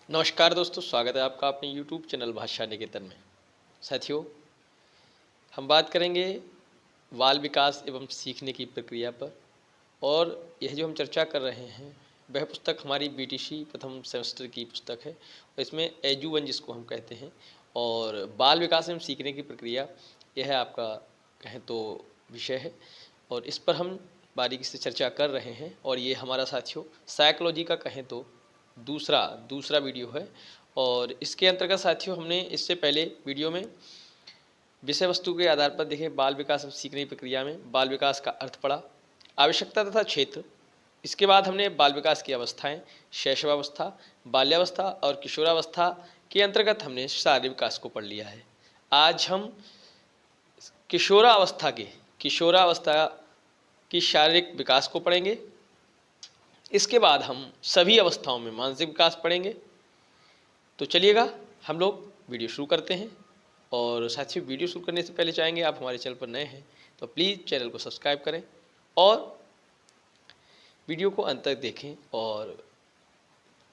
नमस्कार दोस्तों, स्वागत है आपका अपने YouTube चैनल भाषा निकेतन में। साथियों, हम बात करेंगे बाल विकास एवं सीखने की प्रक्रिया पर। और यह जो हम चर्चा कर रहे हैं वह पुस्तक हमारी बीटीसी प्रथम सेमेस्टर की पुस्तक है और इसमें एजू1 जिसको हम कहते हैं और बाल विकास एवं सीखने की प्रक्रिया, यह आपका कहें तो विषय है और इस पर हम बारीकी से चर्चा कर रहे हैं। और ये हमारा साथियों साइकोलॉजी का कहें तो दूसरा वीडियो है। और इसके अंतर्गत साथियों हमने इससे पहले वीडियो में विषय वस्तु के आधार पर देखें बाल विकास एवं सीखने की प्रक्रिया में बाल विकास का अर्थ पढ़ा, आवश्यकता तथा क्षेत्र। इसके बाद हमने बाल विकास की अवस्थाएं, शैशवावस्था, बाल्यावस्था और किशोरावस्था के अंतर्गत हमने शारीरिक विकास को पढ़ लिया है। आज हम किशोरावस्था की शारीरिक विकास को पढ़ेंगे। इसके बाद हम सभी अवस्थाओं में मानसिक विकास पढ़ेंगे। तो चलिएगा हम लोग वीडियो शुरू करते हैं। और साथियों, वीडियो शुरू करने से पहले चाहेंगे आप हमारे चैनल पर नए हैं तो प्लीज़ चैनल को सब्सक्राइब करें और वीडियो को अंत तक देखें और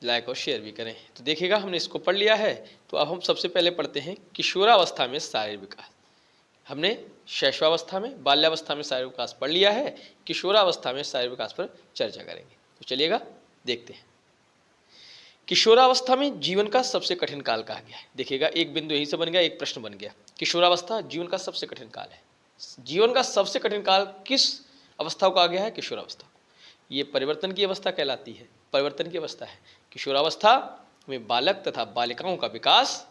लाइक और शेयर भी करें। तो देखिएगा, हमने इसको पढ़ लिया है। तो अब हम सबसे पहले पढ़ते हैं किशोरावस्था में शारीरिक विकास। हमने शैशवावस्था में, बाल्यावस्था में शारीरिक विकास पढ़ लिया है, किशोरावस्था में शारीरिक विकास पर चर्चा करेंगे। तो चलिएगा देखते हैं। किशोरावस्था में जीवन का सबसे कठिन काल कहा गया है। देखिएगा, एक बिंदु यहीं से बन गया, एक प्रश्न बन गया। किशोरावस्था जीवन का सबसे कठिन काल है। जीवन का सबसे कठिन काल किस अवस्था को कहा गया है? किशोरावस्था। ये परिवर्तन की अवस्था कहलाती है, परिवर्तन की अवस्था है। किशोरावस्था में बालक तथा बालिकाओं का विकास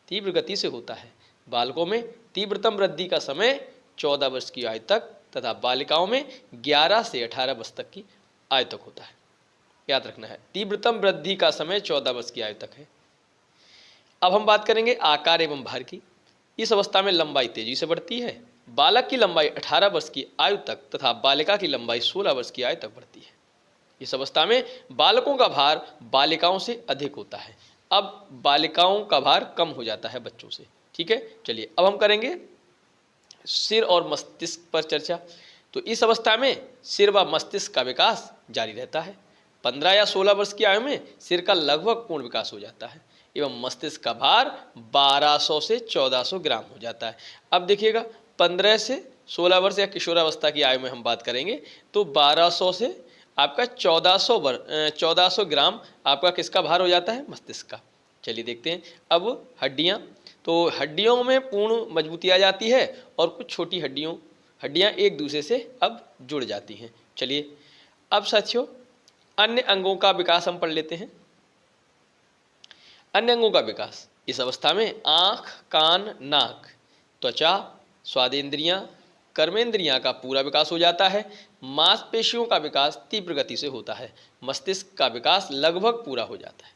तीव्र गति से होता है। बालकों में तीव्रतम वृद्धि का समय 14 वर्ष की आयु तक तथा बालिकाओं में 11 से 18 वर्ष तक की आयु तक होता है। याद रखना है, तीव्रतम वृद्धि का समय 14 वर्ष की आयु तक है। अब हम बात करेंगे आकार एवं भार की। इस अवस्था में लंबाई तेजी से बढ़ती है। बालक की लंबाई 18 वर्ष की आयु तक तथा बालिका की लंबाई 16 वर्ष की आयु तक बढ़ती है। इस अवस्था में बालकों का भार बालिकाओं से अधिक होता है। अब बालिकाओं का भार कम हो जाता है बच्चों से। ठीक है, चलिए अब हम करेंगे सिर और मस्तिष्क पर चर्चा। तो इस अवस्था में सिर व मस्तिष्क का विकास जारी रहता है। 15 या 16 वर्ष की आयु में सिर का लगभग पूर्ण विकास हो जाता है एवं मस्तिष्क का भार 1200 से 1400 ग्राम हो जाता है। अब देखिएगा, 15 से 16 वर्ष या किशोरावस्था की आयु में हम बात करेंगे तो 1200 से आपका 1400 ग्राम आपका किसका भार हो जाता है? मस्तिष्क का। चलिए देखते हैं। अब हड्डियाँ, तो हड्डियों में पूर्ण मजबूती आ जाती है और कुछ छोटी हड्डियाँ एक दूसरे से अब जुड़ जाती हैं। चलिए अब साथियों अन्य अंगों का विकास हम पढ़ लेते हैं। अन्य अंगों का विकास इस अवस्था में आँख, कान, नाक, त्वचा, स्वादेंद्रियां, कर्मेंद्रियां का पूरा विकास हो जाता है। मांसपेशियों का विकास तीव्र गति से होता है। मस्तिष्क का विकास लगभग पूरा हो जाता है।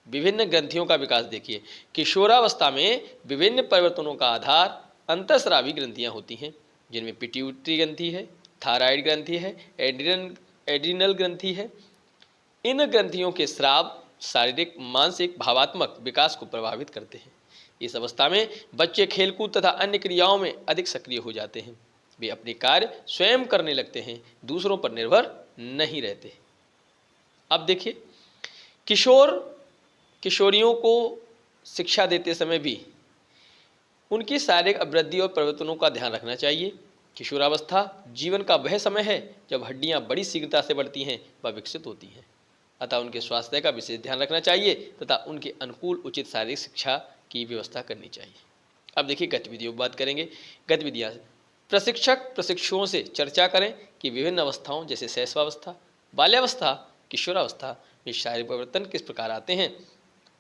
विभिन्न ग्रंथियों का विकास देखिए। किशोरावस्था में विभिन्न परिवर्तनों का आधार अंतःस्रावी ग्रंथियां होती हैं, जिनमें पिट्यूटरी ग्रंथि है, थायराइड ग्रंथि है, एड्रिनल ग्रंथि है। इन ग्रंथियों के स्राव शारीरिक, मानसिक, भावात्मक विकास को प्रभावित करते हैं। इस अवस्था में बच्चे खेलकूद तथा अन्य क्रियाओं में अधिक सक्रिय हो जाते हैं। वे अपने कार्य स्वयं करने लगते हैं, दूसरों पर निर्भर नहीं रहते। अब देखिए, किशोरियों को शिक्षा देते समय भी उनकी शारीरिक अभिवृद्धि और परिवर्तनों का ध्यान रखना चाहिए। किशोरावस्था जीवन का वह समय है जब हड्डियां बड़ी शीघ्रता से बढ़ती हैं व विकसित होती हैं, अतः उनके स्वास्थ्य का विशेष ध्यान रखना चाहिए तथा उनके अनुकूल उचित शारीरिक शिक्षा की व्यवस्था करनी चाहिए। अब देखिए गतिविधियों की बात करेंगे। गतिविधियाँ, प्रशिक्षक प्रशिक्षुओं से चर्चा करें कि विभिन्न अवस्थाओं जैसे शैशवावस्था, बाल्यावस्था, किशोरावस्था में शारीरिक परिवर्तन किस प्रकार आते हैं।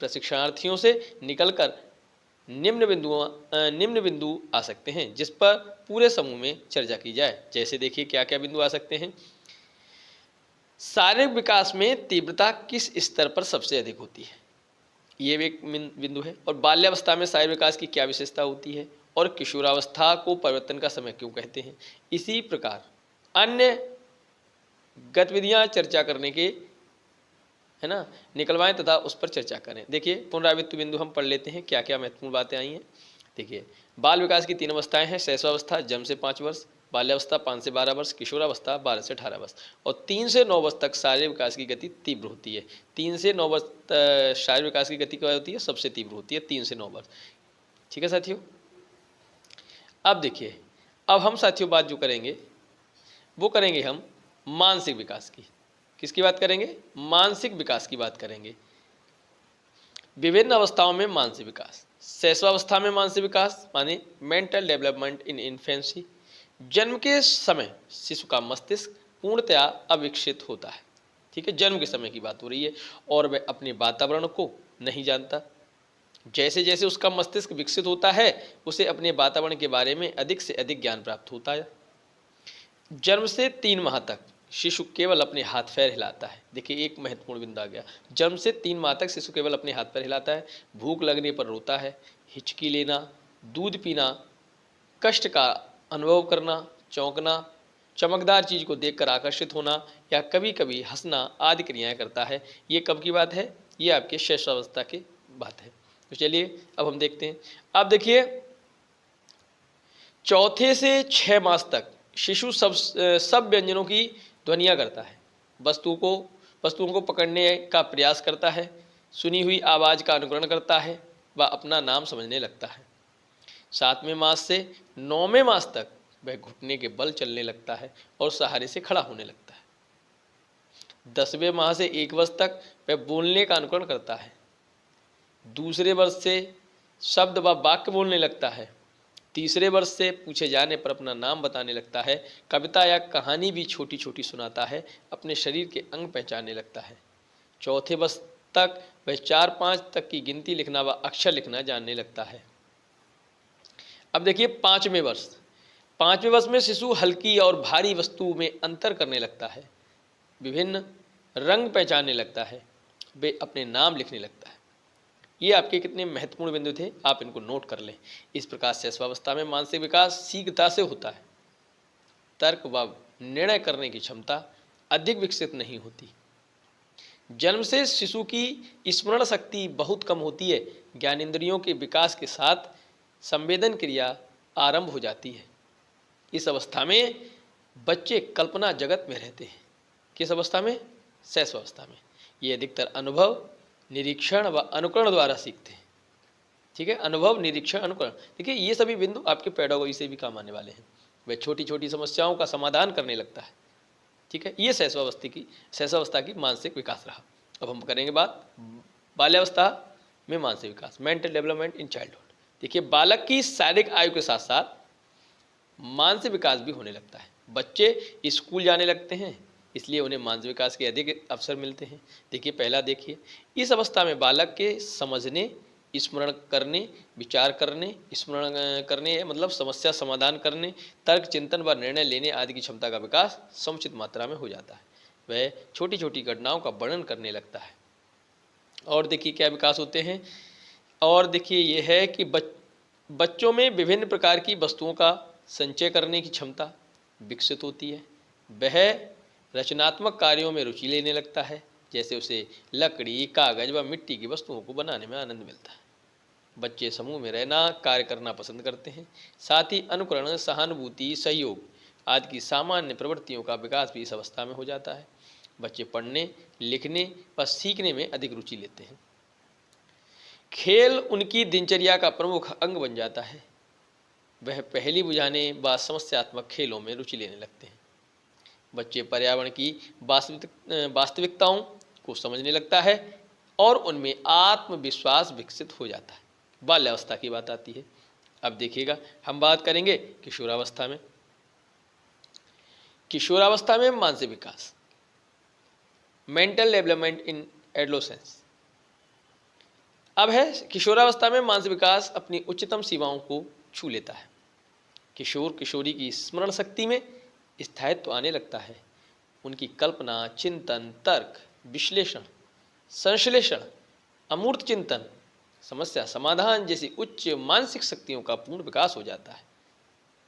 प्रशिक्षणार्थियों से निकलकर निम्न बिंदु आ सकते हैं जिस पर पूरे समूह में चर्चा की जाए। जैसे देखिए क्या क्या बिंदु आ सकते हैं। शारीरिक विकास में तीव्रता किस स्तर पर सबसे अधिक होती है, ये भी एक बिंदु है। और बाल्यावस्था में शारीरिक विकास की क्या विशेषता होती है और किशोरावस्था को परिवर्तन का समय क्यों कहते हैं। इसी प्रकार अन्य गतिविधियां चर्चा करने के है ना निकलवाएं तथा उस पर चर्चा करें। देखिए पुनरावृत्ति बिंदु हम पढ़ लेते हैं, क्या क्या महत्वपूर्ण बातें आई हैं। देखिए बाल विकास की 3 अवस्थाएं हैं। शैशवावस्था जन्म से 5 वर्ष, बाल्यावस्था 5 से 12 वर्ष, किशोरावस्था 12 से 18 वर्ष, और 3 से 9 वर्ष तक शारीरिक विकास की गति तीव्र होती है। 3 से 9 वर्ष शारीरिक विकास की गति क्या होती है? सबसे तीव्र होती है 3 से 9 वर्ष। ठीक है साथियों। अब देखिए, अब हम साथियों बात जो करेंगे वो करेंगे हम मानसिक विकास की। किसकी बात करेंगे? मानसिक विकास की बात करेंगे। विभिन्न अवस्थाओं में मानसिक विकास। शैशवावस्था में मानसिक विकास माने मेंटल डेवलपमेंट इन इन्फेंसी। जन्म के समय शिशु का मस्तिष्क पूर्णतया अविकसित होता है। ठीक है, जन्म के समय की बात हो रही है, और वह अपने वातावरण को नहीं जानता। जैसे जैसे उसका मस्तिष्क विकसित होता है, उसे अपने वातावरण के बारे में अधिक से अधिक ज्ञान प्राप्त होता है। जन्म से 3 माह तक शिशु केवल अपने हाथ पैर हिलाता है। देखिए, एक महत्वपूर्ण बिंदु आ गया। जन्म से 3 माह तक शिशु केवल अपने हाथ पैर हिलाता है, भूख लगने पर रोता है, हिचकी लेना, दूध पीना, कष्ट का अनुभव करना, चौंकना, चमकदार चीज को देखकर आकर्षित होना या कभी कभी हंसना आदि क्रियाएं करता है। ये कब की बात है? ये आपके शैशवावस्था की बात है। तो चलिए अब हम देखते हैं। अब देखिए, चौथे से 6 मास तक शिशु सब व्यंजनों की ध्वनियाँ करता है, वस्तुओं को पकड़ने का प्रयास करता है, सुनी हुई आवाज़ का अनुकरण करता है व अपना नाम समझने लगता है। 7वें मास से 9वें मास तक वह घुटने के बल चलने लगता है और सहारे से खड़ा होने लगता है। 10वें माह से 1 वर्ष तक वह बोलने का अनुकरण करता है। दूसरे वर्ष से शब्द व वाक्य बोलने लगता है। तीसरे वर्ष से पूछे जाने पर अपना नाम बताने लगता है, कविता या कहानी भी छोटी छोटी सुनाता है, अपने शरीर के अंग पहचानने लगता है। चौथे वर्ष तक वह 4-5 तक की गिनती लिखना व अक्षर लिखना जानने लगता है। अब देखिए 5वें वर्ष में शिशु हल्की और भारी वस्तु में अंतर करने लगता है, विभिन्न रंग पहचानने लगता है, वे अपने नाम लिखने लगता है। ये आपके कितने महत्वपूर्ण बिंदु थे, आप इनको नोट कर लें। इस प्रकार शैशवावस्था में मानसिक विकास शीघ्रता से होता है। तर्क व निर्णय करने की क्षमता अधिक विकसित नहीं होती। जन्म से शिशु की स्मरण शक्ति बहुत कम होती है। ज्ञानेंद्रियों के विकास के साथ संवेदन क्रिया आरंभ हो जाती है। इस अवस्था में बच्चे कल्पना जगत में रहते हैं। किस अवस्था में? शैशवावस्था में। ये अधिकतर अनुभव, निरीक्षण व अनुकरण द्वारा सीखते हैं। ठीक है, अनुभव, निरीक्षण, अनुकरण। देखिए, ये सभी बिंदु आपके पेडागोजी से भी काम आने वाले हैं। वह छोटी छोटी समस्याओं का समाधान करने लगता है। ठीक है, ये शैशवावस्था की मानसिक विकास रहा। अब हम करेंगे बात बाल्यावस्था में मानसिक विकास, मेंटल डेवलपमेंट इन चाइल्डहुड। देखिए, बालक की शारीरिक आयु के साथ साथ मानसिक विकास भी होने लगता है। बच्चे स्कूल जाने लगते हैं, इसलिए उन्हें मानसिक विकास के अधिक अवसर मिलते हैं। देखिए, पहला देखिए, इस अवस्था में बालक के समझने, स्मरण करने, विचार करने, स्मरण करने मतलब समस्या समाधान करने, तर्क, चिंतन व निर्णय लेने आदि की क्षमता का विकास समुचित मात्रा में हो जाता है। वह छोटी छोटी घटनाओं का वर्णन करने लगता है। और देखिए क्या विकास होते हैं। और देखिए ये है कि बच्चों में विभिन्न प्रकार की वस्तुओं का संचय करने की क्षमता विकसित होती है। वह रचनात्मक कार्यों में रुचि लेने लगता है, जैसे उसे लकड़ी, कागज व मिट्टी की वस्तुओं को बनाने में आनंद मिलता है। बच्चे समूह में रहना, कार्य करना पसंद करते हैं। साथ ही अनुकरण, सहानुभूति, सहयोग आदि की सामान्य प्रवृत्तियों का विकास भी इस अवस्था में हो जाता है। बच्चे पढ़ने, लिखने व सीखने में अधिक रुचि लेते हैं। खेल उनकी दिनचर्या का प्रमुख अंग बन जाता है। वह पहेली बुझाने व समस्यात्मक खेलों में रुचि लेने लगते हैं। बच्चे पर्यावरण की वास्तविकताओं को समझने लगता है और उनमें आत्मविश्वास विकसित हो जाता है। बाल्यावस्था की बात आती है। अब देखिएगा, हम बात करेंगे किशोरावस्था में। किशोरावस्था में मानसिक विकास, मेंटल डेवलपमेंट इन एडोलेसेंस। अब है किशोरावस्था में मानसिक विकास अपनी उच्चतम सीमाओं को छू लेता है। किशोर किशोरी की स्मरण शक्ति में स्थायित्व आने लगता है। उनकी कल्पना, चिंतन, तर्क, विश्लेषण, संश्लेषण, अमूर्त चिंतन, समस्या समाधान जैसी उच्च मानसिक शक्तियों का पूर्ण विकास हो जाता है।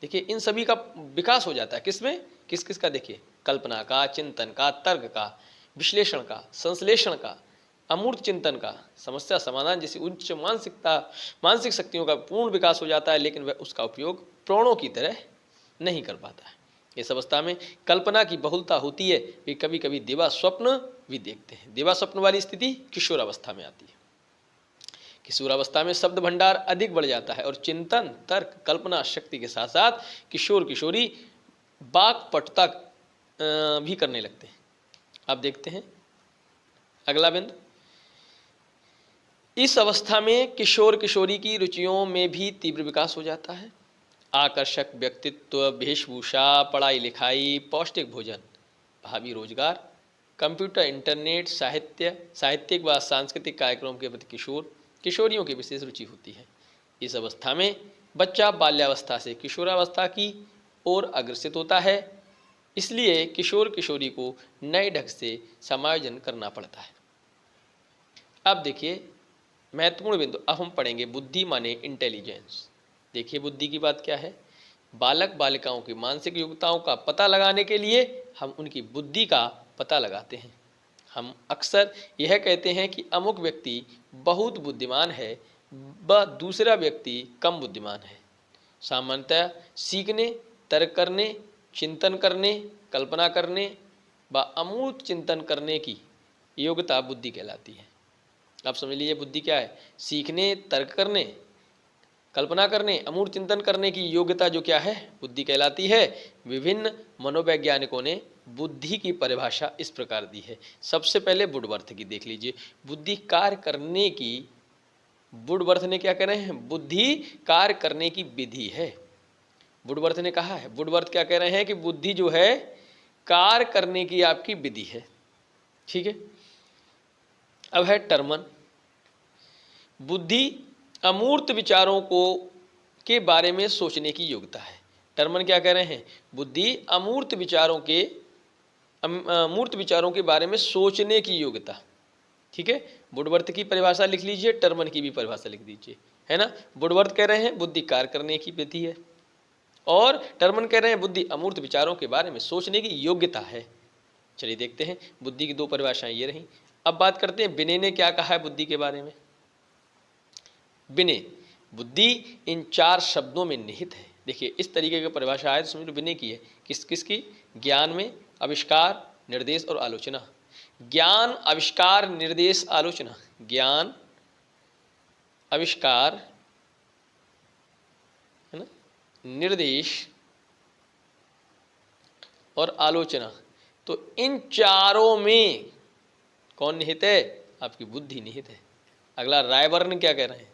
देखिए, इन सभी का विकास हो जाता है किसमें? किस किस का? देखिए, कल्पना का, चिंतन का, तर्क का, विश्लेषण का, संश्लेषण का, अमूर्त चिंतन का, समस्या समाधान जैसी उच्च मानसिक शक्तियों का पूर्ण विकास हो जाता है। लेकिन वह उसका उपयोग प्राणों की तरह नहीं कर पाता है। इस अवस्था में कल्पना की बहुलता होती है। वे कभी कभी दिवा स्वप्न भी देखते हैं। दिवा स्वप्न वाली स्थिति किशोरावस्था में आती है। किशोरावस्था में शब्द भंडार अधिक बढ़ जाता है और चिंतन, तर्क, कल्पना शक्ति के साथ साथ किशोर किशोरी वाक्पटुता भी करने लगते हैं। आप देखते हैं अगला बिंदु, इस अवस्था में किशोर किशोरी की रुचियों में भी तीव्र विकास हो जाता है। आकर्षक व्यक्तित्व, वेशभूषा, पढ़ाई लिखाई, पौष्टिक भोजन, भावी रोजगार, कंप्यूटर, इंटरनेट, साहित्यिक व सांस्कृतिक कार्यक्रमों के प्रति किशोर किशोरियों की विशेष रुचि होती है। इस अवस्था में बच्चा बाल्यावस्था से किशोरावस्था की ओर अग्रसित होता है, इसलिए किशोर किशोरी को नए ढंग से समायोजन करना पड़ता है। अब देखिए महत्वपूर्ण बिंदु, अब हम पढ़ेंगे बुद्धि माने इंटेलिजेंस। देखिए बुद्धि की बात क्या है। बालक बालिकाओं की मानसिक योग्यताओं का पता लगाने के लिए हम उनकी बुद्धि का पता लगाते हैं। हम अक्सर यह कहते हैं कि अमुक व्यक्ति बहुत बुद्धिमान है व दूसरा व्यक्ति कम बुद्धिमान है। सामान्यतः सीखने, तर्क करने, चिंतन करने, कल्पना करने व अमूर्त चिंतन करने की योग्यता बुद्धि कहलाती है। आप समझ लीजिए बुद्धि क्या है। सीखने, तर्क करने, कल्पना करने, अमूर्त चिंतन करने की योग्यता जो क्या है, बुद्धि कहलाती है। विभिन्न मनोवैज्ञानिकों ने बुद्धि की परिभाषा इस प्रकार दी है। सबसे पहले वुडवर्थ की देख लीजिए। बुद्धि कार्य करने की, वुडवर्थ ने क्या कह रहे हैं, बुद्धि कार्य करने की विधि है। वुडवर्थ ने कहा है, वुडवर्थ क्या कह रहे हैं कि बुद्धि जो है कार्य करने की आपकी विधि है। ठीक है। अब है टर्मन। बुद्धि अमूर्त विचारों को के बारे में सोचने की योग्यता है। टर्मन क्या कह रहे हैं, बुद्धि अमूर्त विचारों के बारे में सोचने की योग्यता। ठीक है। वुडवर्थ की परिभाषा लिख लीजिए, टर्मन की भी परिभाषा लिख दीजिए, है ना। वुडवर्थ कह रहे हैं बुद्धि कार्य करने की विधि है और टर्मन कह रहे हैं बुद्धि अमूर्त विचारों के बारे में सोचने की योग्यता है। चलिए देखते हैं, बुद्धि की दो परिभाषाएं ये रहीं। अब बात करते हैं बिने ने क्या कहा है बुद्धि के बारे में। बिने, बुद्धि इन चार शब्दों में निहित है। देखिए इस तरीके की परिभाषा है तो समझ लो बिने की है। किसकी, ज्ञान में आविष्कार, निर्देश और आलोचना। ज्ञान, आविष्कार, निर्देश, आलोचना। ज्ञान, आविष्कार, है ना, निर्देश और आलोचना। तो इन चारों में कौन निहित है, आपकी बुद्धि निहित है। अगला रायबर्न क्या कह रहे हैं,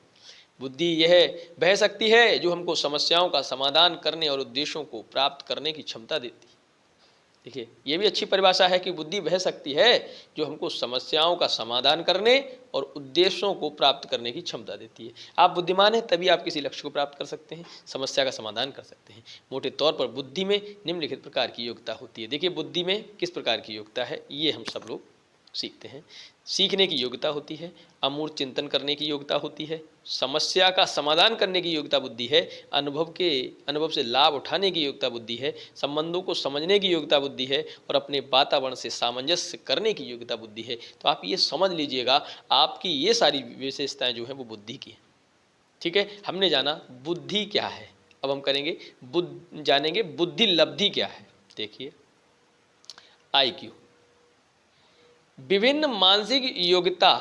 बुद्धि यह वह शक्ति है जो हमको समस्याओं का समाधान करने और उद्देश्यों को प्राप्त करने की क्षमता देती है। देखिए ये भी अच्छी परिभाषा है कि बुद्धि वह शक्ति है जो हमको समस्याओं का समाधान करने और उद्देश्यों को प्राप्त करने की क्षमता देती है। आप बुद्धिमान हैं तभी आप किसी लक्ष्य को प्राप्त कर सकते हैं, समस्या का समाधान कर सकते हैं। मोटे तौर पर बुद्धि में निम्नलिखित प्रकार की योग्यता होती है। देखिए बुद्धि में किस प्रकार की योग्यता है ये हम सब लोग सीखते हैं। सीखने की योग्यता होती है, अमूर्त चिंतन करने की योग्यता होती है, समस्या का समाधान करने की योग्यता बुद्धि है, अनुभव से लाभ उठाने की योग्यता बुद्धि है, संबंधों को समझने की योग्यता बुद्धि है और अपने वातावरण से सामंजस्य करने की योग्यता बुद्धि है। तो आप ये समझ लीजिएगा आपकी ये सारी विशेषताएं जो हैं वो बुद्धि की है। ठीक है, हमने जाना बुद्धि क्या है। अब हम करेंगे जानेंगे बुद्धि लब्धि क्या है। देखिए IQ, विभिन्न मानसिक योग्यता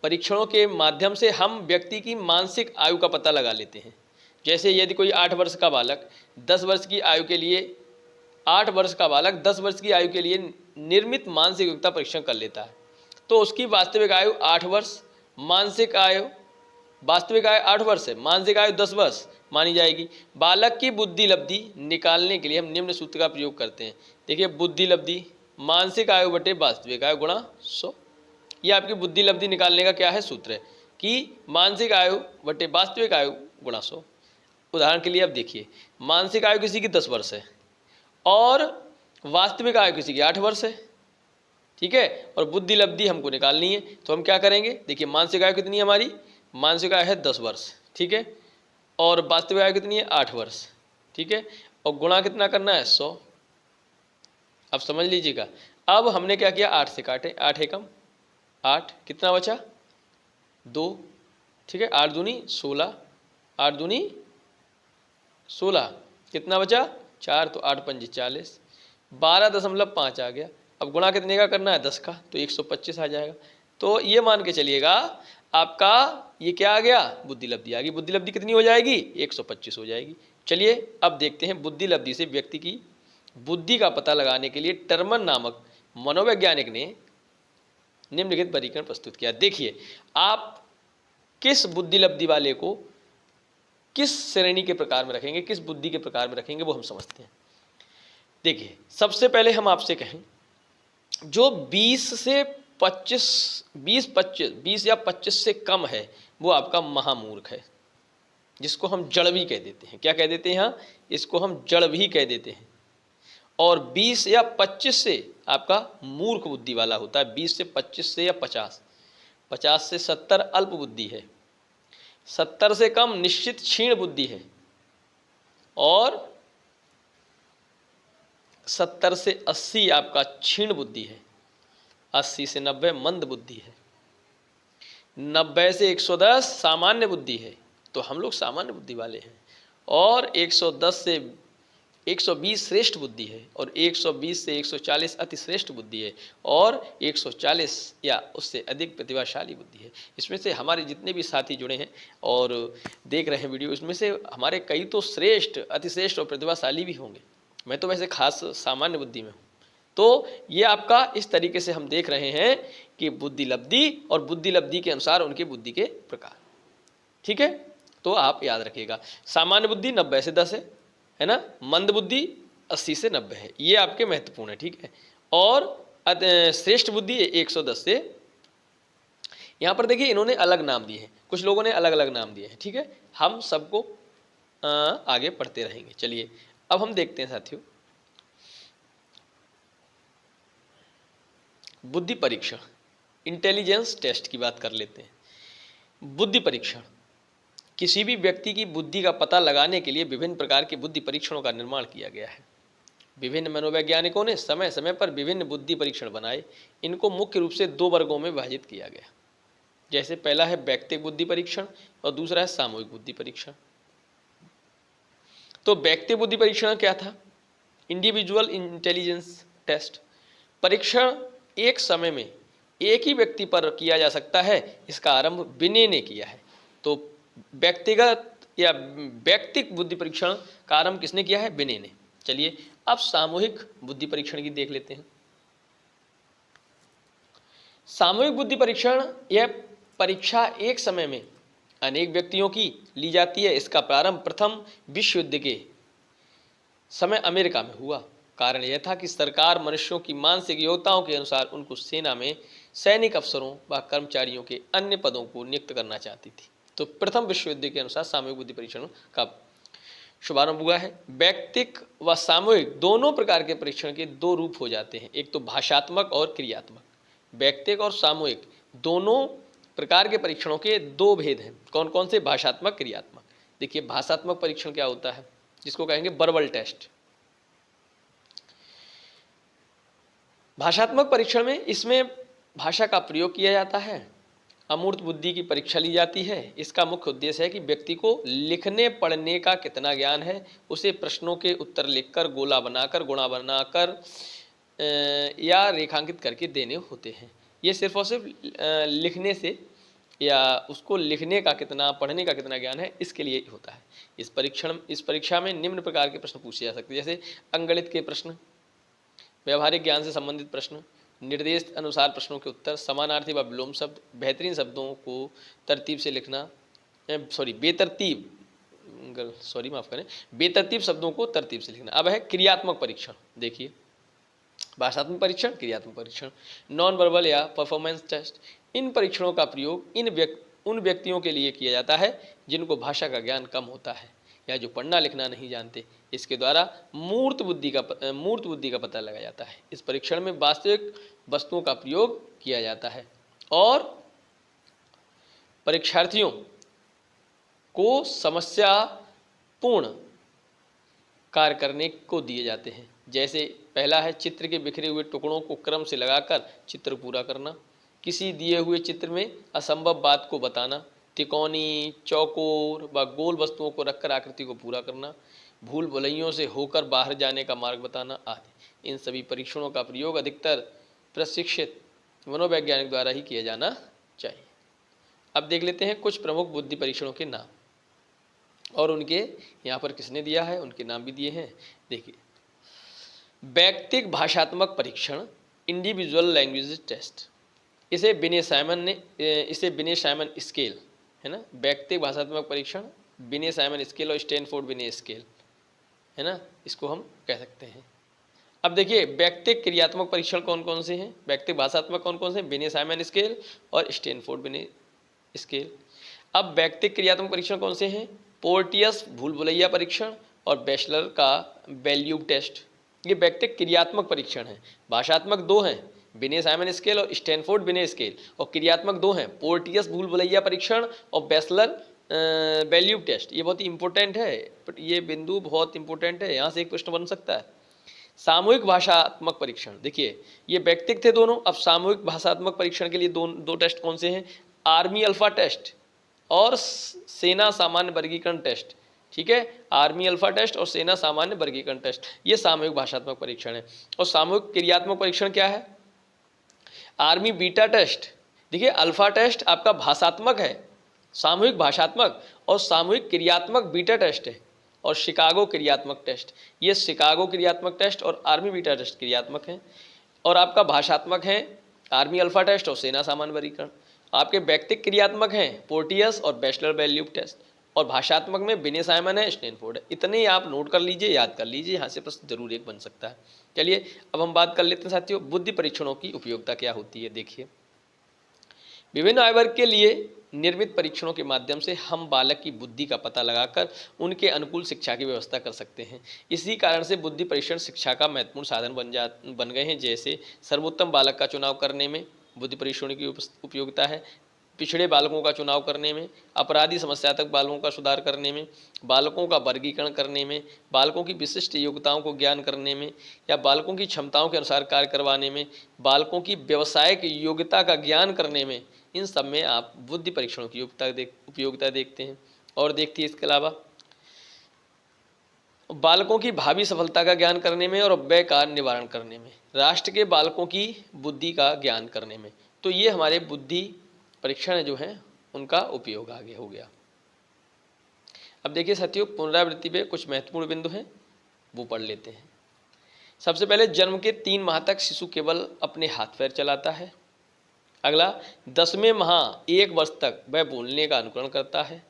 परीक्षणों के माध्यम से हम व्यक्ति की मानसिक आयु का पता लगा लेते हैं। जैसे यदि कोई 8 वर्ष का बालक 10 वर्ष की आयु के लिए 8 वर्ष का बालक 10 वर्ष की आयु के लिए निर्मित मानसिक योग्यता परीक्षण कर लेता है तो उसकी वास्तविक आयु 8 वर्ष, वास्तविक आयु 8 वर्ष है, मानसिक आयु 10 वर्ष मानी जाएगी। बालक की बुद्धि लब्धि निकालने के लिए हम निम्न सूत्र का प्रयोग करते हैं। देखिए बुद्धि लब्धि मानसिक आयु बटे वास्तविक आयु गुणा 100। ये आपकी बुद्धि लब्धि निकालने का क्या है, सूत्र है कि मानसिक आयु बटे वास्तविक आयु गुणा 100। उदाहरण के लिए अब देखिए, मानसिक आयु किसी की 10 वर्ष है और वास्तविक आयु किसी की 8 वर्ष है। ठीक है, और बुद्धि लब्धि हमको निकालनी है तो हम क्या करेंगे, देखिए मानसिक आयु कितनी है हमारी, मानसिक आयु है 10 वर्ष। ठीक है, और वास्तविक आयु कितनी है 8 वर्ष। ठीक है, और गुणा कितना करना है 100। अब समझ लीजिएगा, अब हमने क्या किया, 8 से काटे, 8 एकम 8, कितना बचा 2। ठीक है, 8 दूनी 16, 8 दूनी 16, कितना बचा 4 तो 8 पंजे 40, 12.5 आ गया। अब गुणा कितने का करना है? 10 का, तो 125 आ जाएगा। तो ये मान के चलिएगा आपका ये क्या आ गया? बुद्धि लब्धि आ गई। बुद्धि लब्धि कितनी हो जाएगी? 125 हो जाएगी। चलिए अब देखते हैं बुद्धि लब्धि से व्यक्ति की बुद्धि का पता लगाने के लिए टर्मन नामक मनोवैज्ञानिक ने निम्नलिखित वर्गीकरण प्रस्तुत किया। देखिए आप किस बुद्धि लब्धि वाले को किस श्रेणी के प्रकार में रखेंगे, किस बुद्धि के प्रकार में रखेंगे, वो हम समझते हैं। देखिए सबसे पहले हम आपसे कहें, जो 20 या 25 से कम है वो आपका महामूर्ख है, जिसको हम जड़ भी कह देते हैं। क्या कह देते हैं? यहाँ इसको हम जड़ भी कह देते हैं। और 20 या 25 से आपका मूर्ख बुद्धि वाला होता है। 20 से 25 से या 50, 50 से 70 अल्प बुद्धि है, 70 से कम निश्चित क्षीण बुद्धि है, और 70 से 80 आपका क्षीण बुद्धि है, 80 से 90 मंद बुद्धि है, 90 से 110 सामान्य बुद्धि है, तो हम लोग सामान्य बुद्धि वाले हैं, और 110 से 120 श्रेष्ठ बुद्धि है, और 120 से 140 अति श्रेष्ठ बुद्धि है, और 140 या उससे अधिक प्रतिभाशाली बुद्धि है। इसमें से हमारे जितने भी साथी जुड़े हैं और देख रहे हैं वीडियो, इसमें से हमारे कई तो श्रेष्ठ, अति श्रेष्ठ और प्रतिभाशाली भी होंगे। मैं तो वैसे खास सामान्य बुद्धि में हूँ। तो ये आपका इस तरीके से हम देख रहे हैं कि बुद्धि लब्धि और बुद्धि लब्धि के अनुसार उनके बुद्धि के प्रकार। ठीक है, तो आप याद रखिएगा, सामान्य बुद्धि 90 से 10 है ना, मंद बुद्धि 80 से 90 है, ये आपके महत्वपूर्ण है। ठीक है, और श्रेष्ठ बुद्धि 110 से। यहाँ पर देखिए इन्होंने अलग नाम दिए हैं, कुछ लोगों ने अलग अलग नाम दिए हैं। ठीक है, हम सबको आगे पढ़ते रहेंगे। चलिए अब हम देखते हैं साथियों, बुद्धि परीक्षण, इंटेलिजेंस टेस्ट की बात कर लेते हैं। बुद्धि परीक्षण, किसी भी व्यक्ति की बुद्धि का पता लगाने के लिए विभिन्न प्रकार के बुद्धि परीक्षणों का निर्माण किया गया है। विभिन्न मनोवैज्ञानिकों ने समय समय पर विभिन्न बुद्धि परीक्षण बनाए। इनको मुख्य रूप से 2 वर्गों में विभाजित किया गया। जैसे पहला है व्यक्तिगत बुद्धि परीक्षण और दूसरा है सामूहिक बुद्धि परीक्षण। तो व्यक्तिगत बुद्धि परीक्षण क्या था? Individual intelligence test. परीक्षण एक समय में एक ही व्यक्ति पर किया जा सकता है। इसका आरंभ बिने ने किया है। तो व्यक्तिगत या व्यक्तिक बुद्धि परीक्षण का आरंभ किसने किया है? बिने ने। चलिए अब सामूहिक बुद्धि परीक्षण की देख लेते हैं। सामूहिक बुद्धि परीक्षण, यह परीक्षा एक समय में अनेक व्यक्तियों की ली जाती है। इसका प्रारंभ प्रथम विश्व युद्ध के समय अमेरिका में हुआ। कारण यह था कि सरकार मनुष्यों की मानसिक योग्यताओं के अनुसार उनको सेना में सैनिक अफसरों व कर्मचारियों के अन्य पदों को नियुक्त करना चाहती थी। तो प्रथम विश्व युद्ध के अनुसार सामूहिक बुद्धि परीक्षण का शुभारंभ हुआ है। व्यक्तिक व सामूहिक दोनों प्रकार के परीक्षण के 2 रूप हो जाते हैं, एक तो भाषात्मक और क्रियात्मक। व्यक्तिक और सामूहिक दोनों प्रकार के परीक्षणों के 2 भेद हैं। कौन कौन से? भाषात्मक, क्रियात्मक। देखिए भाषात्मक परीक्षण क्या होता है, जिसको कहेंगे वर्बल टेस्ट। भाषात्मक परीक्षण में इसमें भाषा का प्रयोग किया जाता है, अमूर्त बुद्धि की परीक्षा ली जाती है। इसका मुख्य उद्देश्य है कि व्यक्ति को लिखने पढ़ने का कितना ज्ञान है, उसे प्रश्नों के उत्तर लिखकर, गोला बनाकर, गुणा बनाकर या रेखांकित करके देने होते हैं। ये सिर्फ और सिर्फ लिखने से या उसको लिखने का कितना, पढ़ने का कितना ज्ञान है, इसके लिए होता है। इस परीक्षा में निम्न प्रकार के प्रश्न पूछे जा सकते हैं, जैसे अंगणित के प्रश्न, व्यवहारिक ज्ञान से संबंधित प्रश्न, निर्देश अनुसार प्रश्नों के उत्तर, समानार्थी व विलोम शब्द, बेहतरीन शब्दों को तरतीब से लिखना, बेतरतीब शब्दों को तरतीब से लिखना। अब है क्रियात्मक परीक्षण। देखिए भाषात्मक परीक्षण, क्रियात्मक परीक्षण, नॉन वर्बल या परफॉर्मेंस टेस्ट। इन परीक्षणों का प्रयोग उन व्यक्तियों के लिए किया जाता है जिनको भाषा का ज्ञान कम होता है या जो पढ़ना लिखना नहीं जानते। इसके द्वारा मूर्त बुद्धि का पता लगाया जाता है। इस परीक्षण में वास्तविक वस्तुओं का प्रयोग किया जाता है और परीक्षार्थियों को समस्यापूर्ण कार्य करने को दिए जाते हैं। जैसे पहला है चित्र के बिखरे हुए टुकड़ों को क्रम से लगाकर चित्र पूरा करना, किसी दिए हुए चित्र में असंभव बात को बताना, तिकोनी, चौकोर व गोल वस्तुओं को रखकर आकृति को पूरा करना, भूल भुलैयों से होकर बाहर जाने का मार्ग बताना आदि। इन सभी परीक्षणों का प्रयोग अधिकतर प्रशिक्षित मनोवैज्ञानिक द्वारा ही किया जाना चाहिए। अब देख लेते हैं कुछ प्रमुख बुद्धि परीक्षणों के नाम, और उनके यहाँ पर किसने दिया है, उनके नाम भी दिए हैं। देखिए, व्यक्तिक भाषात्मक परीक्षण, इंडिविजुअल लैंग्वेज टेस्ट, इसे बिने साइमन स्केल है ना, व्यक्तिक भाषात्मक परीक्षण, बिने साइमन स्केल और स्टैनफोर्ड बिने स्केल है ना, इसको हम कह सकते हैं। अब देखिए, व्यक्तिक क्रियात्मक परीक्षण कौन कौन से हैं, व्यक्तिक भाषात्मक कौन कौन से हैं, बिने साइमन स्केल और स्टैनफोर्ड बिने स्केल। अब व्यक्तिक क्रियात्मक परीक्षण कौन से हैं, पोर्टियस भूल भुलैया परीक्षण और बैचलर का वैल्यूब टेस्ट, ये व्यक्तिक क्रियात्मक परीक्षण है। भाषात्मक दो हैं, बिने साइमन स्केल और स्टैनफोर्ड बिने स्केल, और क्रियात्मक दो हैं, पोर्टियस भूल भुलैया परीक्षण और बैचलर वैल्यूब टेस्ट। ये बहुत इंपॉर्टेंट है, ये बिंदु बहुत इंपॉर्टेंट है, यहाँ से एक प्रश्न बन सकता है। सामूहिक भाषात्मक परीक्षण, देखिए ये व्यक्तिक थे दोनों, अब सामूहिक भाषात्मक परीक्षण के लिए दो टेस्ट कौन से हैं, आर्मी अल्फा टेस्ट और सेना सामान्य वर्गीकरण टेस्ट। ठीक है, आर्मी अल्फा टेस्ट और सेना सामान्य वर्गीकरण टेस्ट, ये सामूहिक भाषात्मक परीक्षण है। और सामूहिक क्रियात्मक परीक्षण क्या है, आर्मी बीटा टेस्ट। देखिए, अल्फा टेस्ट आपका भाषात्मक है, सामूहिक भाषात्मक, और सामूहिक क्रियात्मक बीटा टेस्ट है। और शिकागो क्रियात्मक टेस्ट, ये शिकागो क्रियात्मक टेस्ट और आर्मी बीटा टेस्ट क्रियात्मक हैं। और आपका भाषात्मक है आर्मी अल्फा टेस्ट और सेना सामान्य वर्गीकरण। आपके व्यक्तिक क्रियात्मक हैं पोर्टियस और बैचलर वैल्यूब टेस्ट, और भाषात्मक में बिने साइमन है, स्टैनफोर्ड है। इतने ही आप नोट कर लीजिए, याद कर लीजिए, यहाँ से प्रश्न जरूर एक बन सकता है। चलिए अब हम बात कर लेते हैं साथियों, बुद्धि परीक्षणों की उपयोगिता क्या होती है। देखिए, विभिन्न आयु वर्ग के लिए निर्मित परीक्षणों के माध्यम से हम बालक की बुद्धि का पता लगाकर उनके अनुकूल शिक्षा की व्यवस्था कर सकते हैं। इसी कारण से बुद्धि परीक्षण शिक्षा का महत्वपूर्ण साधन बन गए हैं। जैसे सर्वोत्तम बालक का चुनाव करने में बुद्धि परीक्षणों की उपयोगिता है, पिछड़े बालकों का चुनाव करने में, अपराधी समस्यात्मक बालकों का सुधार करने में, बालकों का वर्गीकरण करने में, बालकों की विशिष्ट योग्यताओं को ज्ञान करने में या बालकों की क्षमताओं के अनुसार कार्य करवाने में, बालकों की व्यावसायिक योग्यता का ज्ञान करने में, इन सब में आप बुद्धि परीक्षणों की उपयोगिता देखते हैं। और देखती है इसके अलावा बालकों की भावी सफलता का ज्ञान करने में और अपव्यय का निवारण करने में, राष्ट्र के बालकों की बुद्धि का ज्ञान करने में। तो ये हमारे बुद्धि परीक्षण जो हैं उनका उपयोग आगे हो गया। अब देखिए साथियों, पुनरावृत्ति पे कुछ महत्वपूर्ण बिंदु हैं, वो पढ़ लेते हैं। सबसे पहले, जन्म के 3 माह तक शिशु केवल अपने हाथ पैर चलाता है। अगला, 10वें माह 1 वर्ष तक वह बोलने का अनुकरण करता है।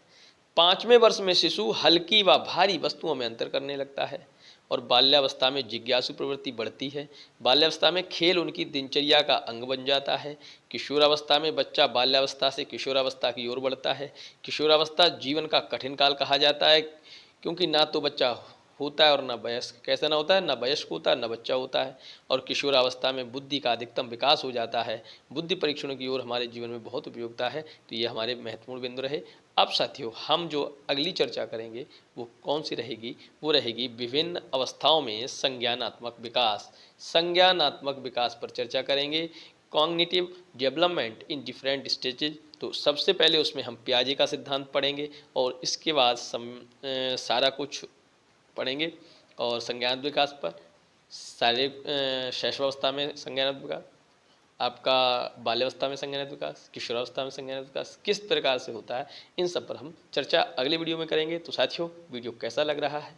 5वें वर्ष में शिशु हल्की व भारी वस्तुओं में अंतर करने लगता है। और बाल्यावस्था में जिज्ञासु प्रवृत्ति बढ़ती है। बाल्यावस्था में खेल उनकी दिनचर्या का अंग बन जाता है। किशोरावस्था में बच्चा बाल्यावस्था से किशोरावस्था की ओर बढ़ता है। किशोरावस्था जीवन का कठिन काल कहा जाता है, क्योंकि ना तो बच्चा होता है और ना वयस्क, कैसे ना होता है, ना वयस्क होता है ना बच्चा होता है। और किशोरावस्था में बुद्धि का अधिकतम विकास हो जाता है। बुद्धि परीक्षणों की ओर हमारे जीवन में बहुत उपयोगिता है। तो ये हमारे महत्वपूर्ण बिंदु रहे। अब साथियों, हम जो अगली चर्चा करेंगे वो कौन सी रहेगी, वो रहेगी विभिन्न अवस्थाओं में संज्ञानात्मक विकास पर चर्चा करेंगे। Cognitive development in different stages. तो सबसे पहले उसमें हम पियाजे का सिद्धांत पढ़ेंगे और इसके बाद सारा कुछ पढ़ेंगे। और संज्ञानात्मक विकास पर शारीरिक शैशवावस्था में संज्ञानात्मक विकास, आपका बाल्यावस्था में संज्ञानात्मक विकास, किशोरावस्था में संज्ञानात्मक विकास किस प्रकार से होता है, इन सब पर हम चर्चा अगले वीडियो में करेंगे। तो साथियों, वीडियो कैसा लग रहा है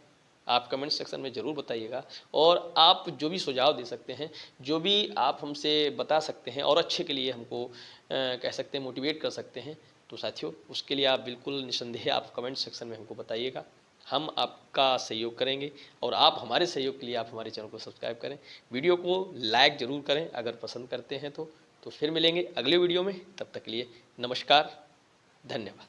आप कमेंट सेक्शन में ज़रूर बताइएगा। और आप जो भी सुझाव दे सकते हैं, जो भी आप हमसे बता सकते हैं और अच्छे के लिए हमको कह सकते हैं, मोटिवेट कर सकते हैं, तो साथियों उसके लिए आप बिल्कुल निसंदेह आप कमेंट सेक्शन में हमको बताइएगा। हम आपका सहयोग करेंगे और आप हमारे सहयोग के लिए आप हमारे चैनल को सब्सक्राइब करें, वीडियो को लाइक ज़रूर करें अगर पसंद करते हैं तो फिर मिलेंगे अगले वीडियो में। तब तक के लिए नमस्कार, धन्यवाद।